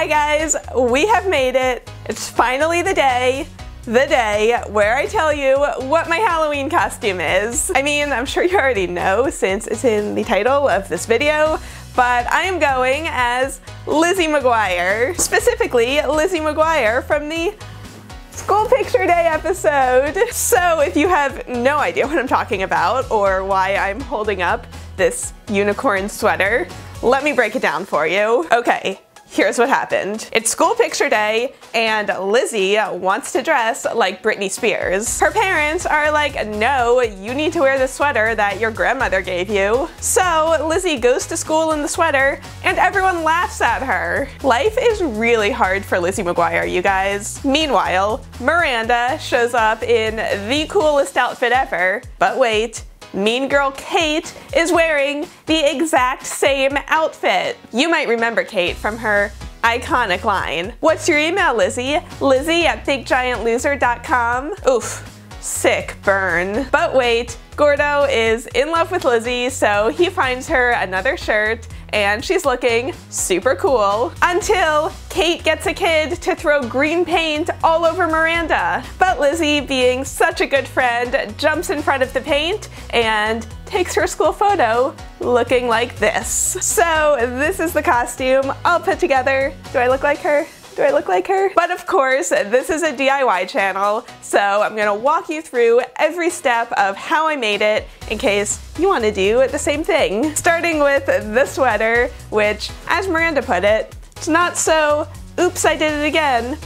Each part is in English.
Hi guys, we have made it. It's finally the day where I tell you what my Halloween costume is. I mean, I'm sure you already know since it's in the title of this video, but I am going as Lizzie Mcguire. Specifically, Lizzie Mcguire from the School Picture Day episode. So if you have no idea what I'm talking about or why I'm holding up this unicorn sweater, let me break it down for you. Okay. Here's what happened. It's School Picture Day and Lizzie wants to dress like Britney Spears. Her parents are like, no, you need to wear the sweater that your grandmother gave you. So Lizzie goes to school in the sweater and everyone laughs at her. Life is really hard for Lizzie Mcguire, you guys. Meanwhile, Miranda shows up in the coolest outfit ever, but wait. Mean Girl Kate is wearing the exact same outfit. You might remember Kate from her iconic line. What's your email, Lizzie? Lizzie@BigGiantLoser.com. Oof, sick burn. But wait, Gordo is in love with Lizzie, so he finds her another shirt and she's looking super cool until Kate gets a kid to throw green paint all over Miranda. But Lizzie, being such a good friend, jumps in front of the paint and takes her school photo looking like this. So this is the costume all put together. Do I look like her? Do I look like her? But of course, this is a DIY channel, so I'm gonna walk you through every step of how I made it in case you wanna do the same thing. Starting with the sweater, which, as Miranda put it, it's not so, oops, I did it again.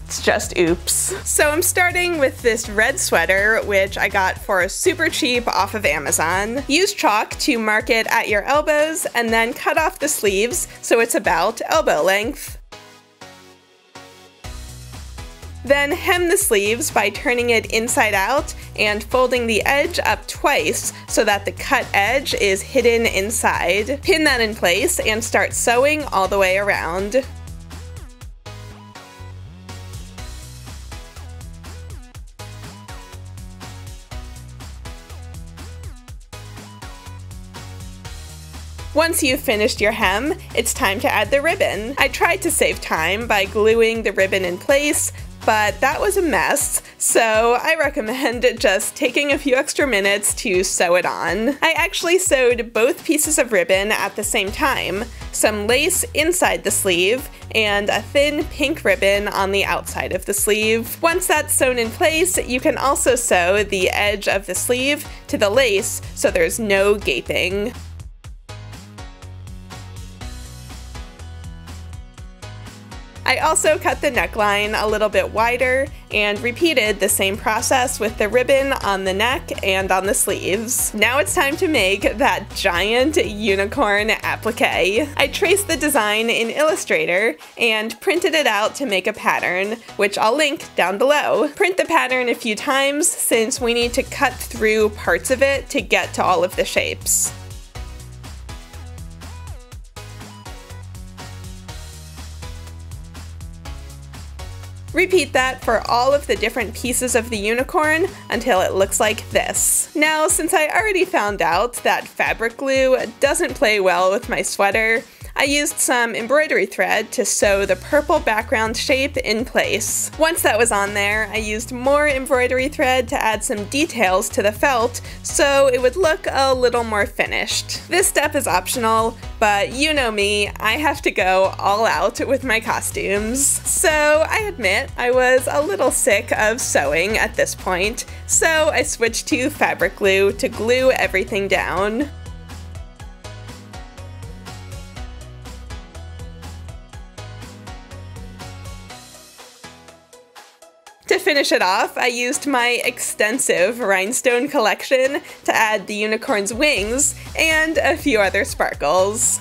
It's just oops. So I'm starting with this red sweater, which I got for super cheap off of Amazon. Use chalk to mark it at your elbows and then cut off the sleeves so it's about elbow length. Then hem the sleeves by turning it inside out and folding the edge up twice so that the cut edge is hidden inside. Pin that in place and start sewing all the way around. Once you've finished your hem, it's time to add the ribbon. I tried to save time by gluing the ribbon in place, but that was a mess, so I recommend just taking a few extra minutes to sew it on. I actually sewed both pieces of ribbon at the same time, some lace inside the sleeve, and a thin pink ribbon on the outside of the sleeve. Once that's sewn in place, you can also sew the edge of the sleeve to the lace so there's no gaping. I also cut the neckline a little bit wider and repeated the same process with the ribbon on the neck and on the sleeves. Now it's time to make that giant unicorn applique. I traced the design in Illustrator and printed it out to make a pattern, which I'll link down below. Print the pattern a few times since we need to cut through parts of it to get to all of the shapes. Repeat that for all of the different pieces of the unicorn until it looks like this. Now, since I already found out that fabric glue doesn't play well with my sweater, I used some embroidery thread to sew the purple background shape in place. Once that was on there, I used more embroidery thread to add some details to the felt so it would look a little more finished. This step is optional, but you know me, I have to go all out with my costumes. So I admit I was a little sick of sewing at this point, so I switched to fabric glue to glue everything down. To finish it off, I used my extensive rhinestone collection to add the unicorn's wings and a few other sparkles.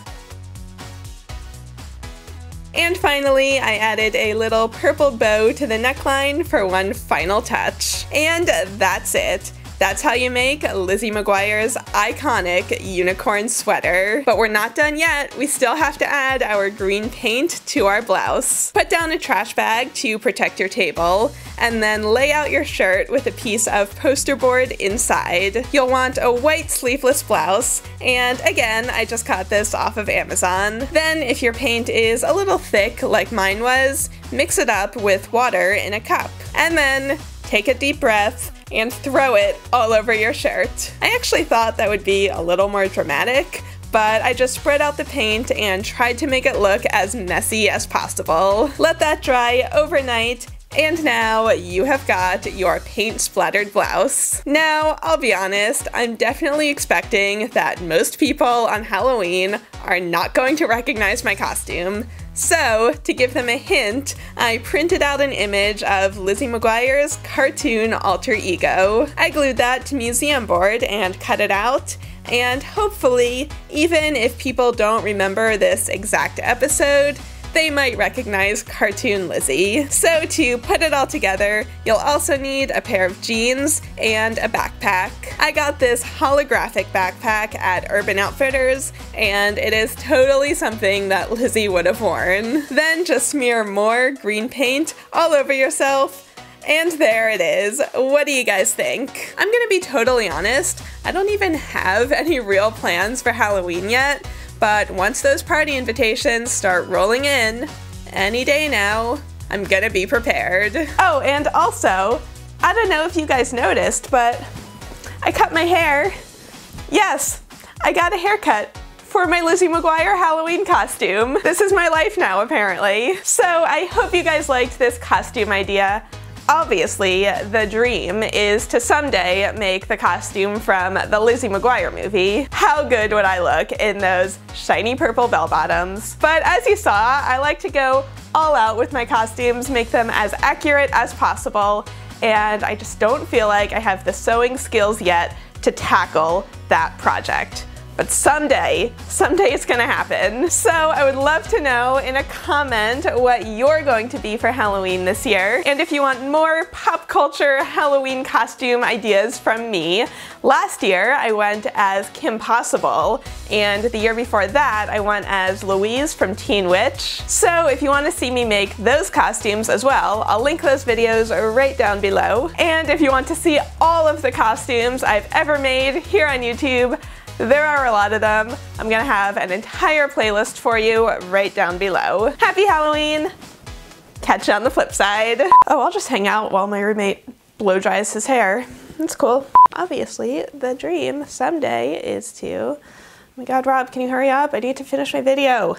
And finally, I added a little purple bow to the neckline for one final touch. And that's it. That's how you make Lizzie Mcguire's iconic unicorn sweater. But we're not done yet. We still have to add our green paint to our blouse. Put down a trash bag to protect your table, and then lay out your shirt with a piece of poster board inside. You'll want a white sleeveless blouse, and again, I just got this off of Amazon. Then, if your paint is a little thick like mine was, mix it up with water in a cup. And then take a deep breath and throw it all over your shirt. I actually thought that would be a little more dramatic, but I just spread out the paint and tried to make it look as messy as possible. Let that dry overnight, and now you have got your paint splattered blouse. Now, I'll be honest, I'm definitely expecting that most people on Halloween are not going to recognize my costume. So, to give them a hint, I printed out an image of Lizzie Mcguire's cartoon alter ego. I glued that to museum board and cut it out, and hopefully, even if people don't remember this exact episode, they might recognize cartoon Lizzie. So to put it all together, you'll also need a pair of jeans and a backpack. I got this holographic backpack at Urban Outfitters, and it is totally something that Lizzie would have worn. Then just smear more green paint all over yourself, and there it is. What do you guys think? I'm gonna be totally honest, I don't even have any real plans for Halloween yet, but once those party invitations start rolling in, any day now, I'm gonna be prepared. Oh, and also, I don't know if you guys noticed, but I cut my hair. Yes, I got a haircut for my Lizzie Mcguire Halloween costume. This is my life now, apparently. So I hope you guys liked this costume idea. Obviously, the dream is to someday make the costume from the Lizzie Mcguire movie. How good would I look in those shiny purple bell bottoms? But as you saw, I like to go all out with my costumes, make them as accurate as possible, and I just don't feel like I have the sewing skills yet to tackle that project. But someday it's gonna happen. So I would love to know in a comment what you're going to be for Halloween this year. And if you want more pop culture Halloween costume ideas from me, last year I went as Kim Possible, and the year before that I went as Louise from Teen Witch. So if you want to see me make those costumes as well, I'll link those videos right down below. And if you want to see all of the costumes I've ever made here on YouTube, there are a lot of them. I'm gonna have an entire playlist for you right down below. Happy Halloween! Catch you on the flip side. Oh, I'll just hang out while my roommate blow dries his hair. That's cool. Obviously, the dream someday is to... Oh my god, Rob, can you hurry up? I need to finish my video.